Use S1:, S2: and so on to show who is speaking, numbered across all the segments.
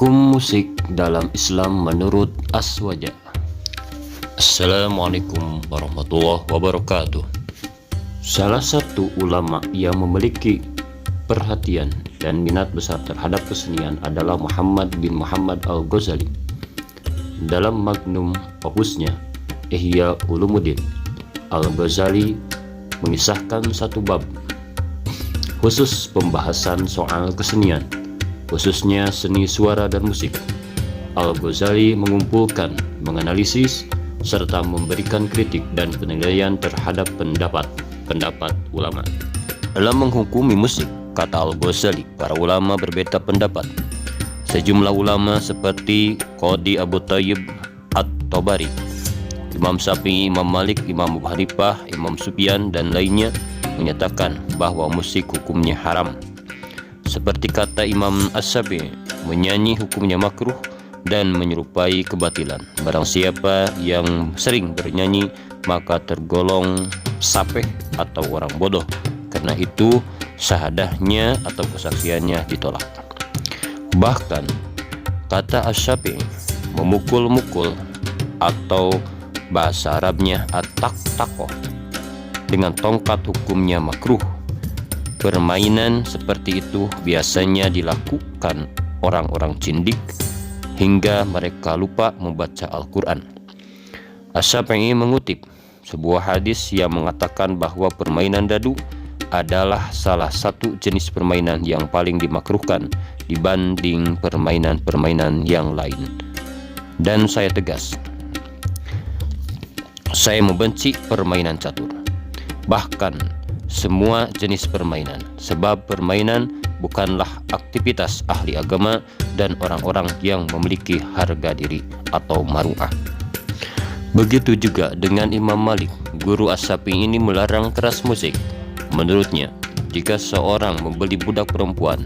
S1: Hukum musik dalam Islam menurut Aswaja. Assalamualaikum warahmatullahi wabarakatuh. Salah satu ulama yang memiliki perhatian dan minat besar terhadap kesenian adalah Muhammad bin Muhammad Al-Ghazali. Dalam magnum opusnya Ihya Ulumuddin, Al-Ghazali mengisahkan satu bab khusus pembahasan soal kesenian, khususnya seni suara dan musik. Al-Ghazali mengumpulkan, menganalisis, serta memberikan kritik dan penilaian terhadap pendapat ulama. Dalam menghukumi musik, kata Al-Ghazali, para ulama berbeda pendapat. Sejumlah ulama seperti Qadi Abu Thayyib At-Tabari, Imam Syafi'i, Imam Malik, Imam Abu Hanifah, Imam Sufyan, dan lainnya menyatakan bahwa musik hukumnya haram. Seperti kata Imam As-Syafi'i, menyanyi hukumnya makruh dan menyerupai kebatilan. Barang siapa yang sering bernyanyi maka tergolong safeh atau orang bodoh. Karena itu syahadahnya atau kesaksiannya ditolak. Bahkan kata As-Syafi'i, memukul-mukul atau bahasa Arabnya at-tak-takoh dengan tongkat hukumnya makruh. Permainan seperti itu biasanya dilakukan orang-orang cindik hingga mereka lupa membaca Al-Quran. Asy-Syafi'i mengutip sebuah hadis yang mengatakan bahwa permainan dadu adalah salah satu jenis permainan yang paling dimakruhkan dibanding permainan-permainan yang lain. Dan saya tegas, saya membenci permainan catur, bahkan semua jenis permainan, sebab permainan bukanlah aktivitas ahli agama dan orang-orang yang memiliki harga diri atau maru'ah. Begitu juga dengan Imam Malik, guru As-Syafi'i ini melarang keras musik. Menurutnya, jika seorang membeli budak perempuan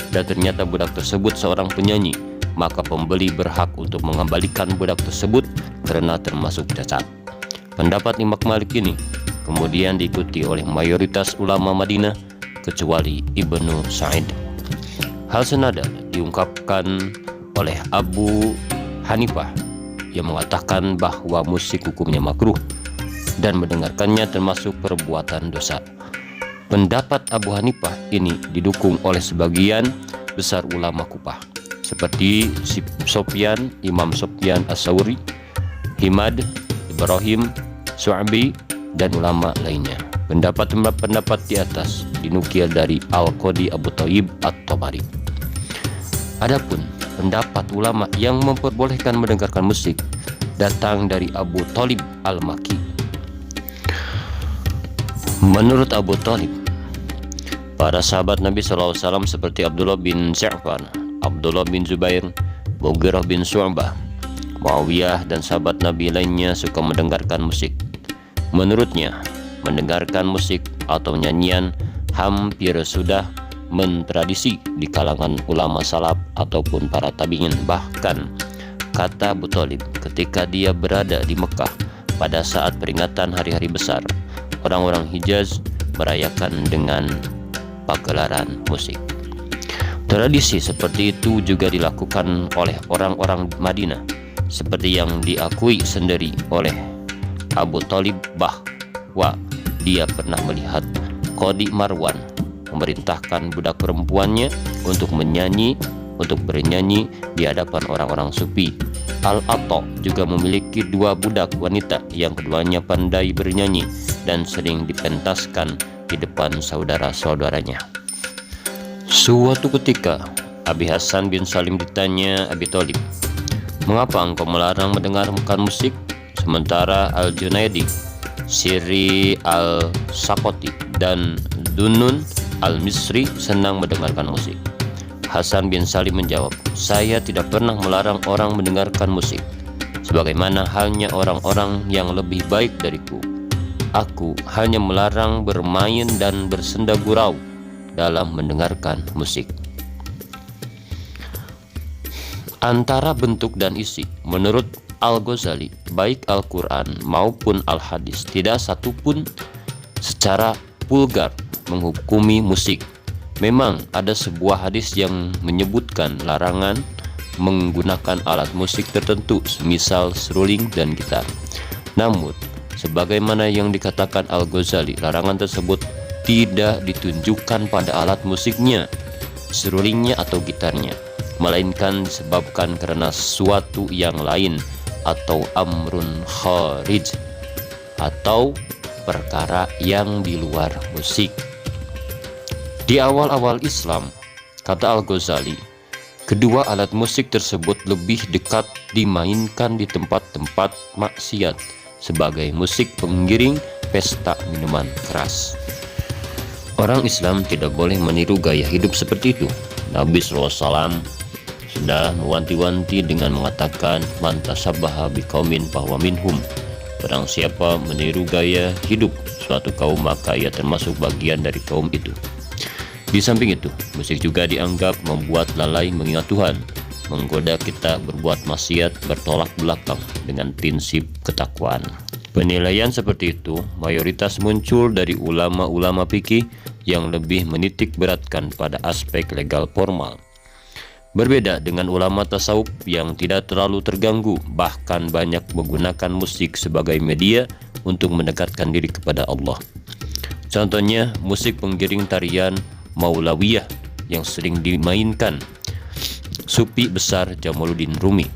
S1: dan ternyata budak tersebut seorang penyanyi, maka pembeli berhak untuk mengembalikan budak tersebut karena termasuk cacat. Pendapat Imam Malik ini kemudian diikuti oleh mayoritas ulama Madinah kecuali Ibnu Sa'id. Hal senada diungkapkan oleh Abu Hanifah yang mengatakan bahwa musik hukumnya makruh dan mendengarkannya termasuk perbuatan dosa. Pendapat Abu Hanifah ini didukung oleh sebagian besar ulama Kufah seperti Sufyan, Imam Sufyan As-Tsauri, Himad, Ibrahim, Syu'bi, dan ulama lainnya. Pendapat di atas dinukil dari Al-Qadi Abu Thayyib At-Tabari. Adapun pendapat ulama yang memperbolehkan mendengarkan musik datang dari Abu Thalib Al-Makki. Menurut Abu Thalib, para sahabat Nabi SAW seperti Abdullah bin Ja'far, Abdullah bin Zubair, Mughirah bin Syu'bah, Muawiyah, dan sahabat Nabi lainnya suka mendengarkan musik. Menurutnya, mendengarkan musik atau nyanyian hampir sudah mentradisi di kalangan ulama salaf ataupun para tabi'in. Bahkan kata Abu Thalib, ketika dia berada di Mekah pada saat peringatan hari-hari besar, orang-orang Hijaz merayakan dengan pagelaran musik. Tradisi seperti itu juga dilakukan oleh orang-orang Madinah, seperti yang diakui sendiri oleh Abu Thalib bahwa dia pernah melihat Qadi Marwan memerintahkan budak perempuannya untuk bernyanyi di hadapan orang-orang sufi. Al-Atta juga memiliki dua budak wanita yang keduanya pandai bernyanyi dan sering dipentaskan di depan saudara-saudaranya. Suatu ketika Abi Hasan bin Salim ditanya Abi Thalib, "Mengapa engkau melarang mendengarkan musik?" Sementara Al-Junaidi, Siri Al-Saqati, dan Dunun Al-Misri senang mendengarkan musik. Hasan bin Salim menjawab, "Saya tidak pernah melarang orang mendengarkan musik, sebagaimana halnya orang-orang yang lebih baik dariku. Aku hanya melarang bermain dan bersenda gurau dalam mendengarkan musik." Antara bentuk dan isi, menurut Al-Ghazali, baik Al-Quran maupun Al-Hadis tidak satupun secara vulgar menghukumi musik. Memang ada sebuah hadis yang menyebutkan larangan menggunakan alat musik tertentu semisal seruling dan gitar. Namun, sebagaimana yang dikatakan Al-Ghazali, larangan tersebut tidak ditunjukkan pada alat musiknya, serulingnya atau gitarnya, melainkan disebabkan karena suatu yang lain atau amrun kharij, atau perkara yang di luar musik. Di awal-awal Islam, kata Al-Ghazali, kedua alat musik tersebut lebih dekat dimainkan di tempat-tempat maksiat sebagai musik pengiring pesta minuman keras. Orang Islam tidak boleh meniru gaya hidup seperti itu. Nabi SAW sudah mewanti-wanti dengan mengatakan, man tasabbaha biqaumin fahuwa minhum. Barang siapa meniru gaya hidup suatu kaum, maka ia termasuk bagian dari kaum itu. Di samping itu, musik juga dianggap membuat lalai mengingat Tuhan, menggoda kita berbuat maksiat, bertolak belakang dengan prinsip ketakwaan. Penilaian seperti itu mayoritas muncul dari ulama-ulama fikih yang lebih menitik beratkan pada aspek legal formal. Berbeda dengan ulama tasawuf yang tidak terlalu terganggu, bahkan banyak menggunakan musik sebagai media untuk mendekatkan diri kepada Allah. Contohnya musik pengiring tarian Maulawiyah yang sering dimainkan Sufi besar Jamaluddin Rumi.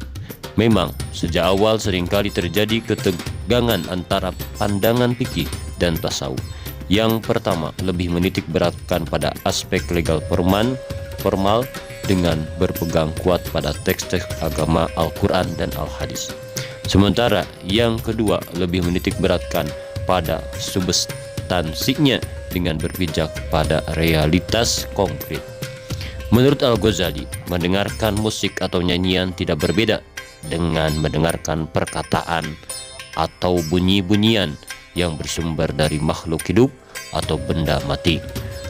S1: Memang sejak awal seringkali terjadi ketegangan antara pandangan fikih dan tasawuf. Yang pertama lebih menitik beratkan pada aspek legal formal dengan berpegang kuat pada teks-teks agama Al-Quran dan Al-Hadis. Sementara yang kedua lebih menitik beratkan pada substansinya dengan berpijak pada realitas konkret. Menurut Al-Ghazali, mendengarkan musik atau nyanyian tidak berbeda dengan mendengarkan perkataan atau bunyi-bunyian yang bersumber dari makhluk hidup atau benda mati.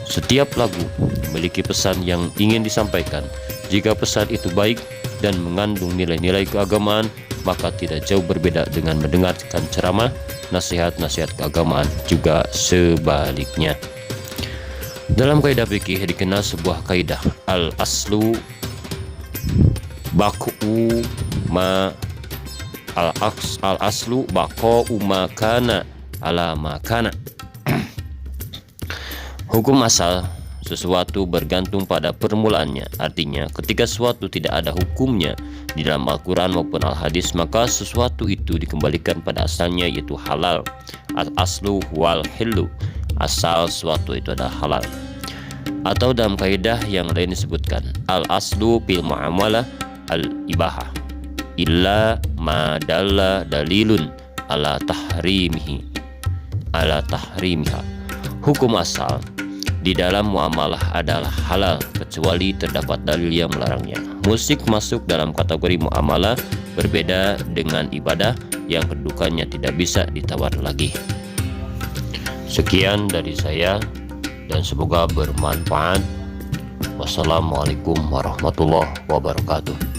S1: Setiap lagu memiliki pesan yang ingin disampaikan. Jika pesan itu baik dan mengandung nilai-nilai keagamaan, maka tidak jauh berbeda dengan mendengarkan ceramah, nasihat-nasihat keagamaan, juga sebaliknya. Dalam kaidah fikih dikenal sebuah kaidah al-aslu baqa'u ma al-aslu baqa'u ma kana ala ma kana. Hukum asal sesuatu bergantung pada permulaannya. Artinya, ketika sesuatu tidak ada hukumnya di dalam Al-Quran maupun Al-Hadis, maka sesuatu itu dikembalikan pada asalnya, yaitu halal. Al-aslu wal hillu, asal sesuatu itu adalah halal. Atau dalam kaidah yang lain disebutkan, al-aslu fil muamalah al-ibahah illa ma dalla dalilun ala tahrimiha. Hukum asal di dalam muamalah adalah halal kecuali terdapat dalil yang melarangnya. Musik masuk dalam kategori muamalah, berbeda dengan ibadah yang kedudukannya tidak bisa ditawar lagi. Sekian dari saya dan semoga bermanfaat. Wassalamualaikum warahmatullahi wabarakatuh.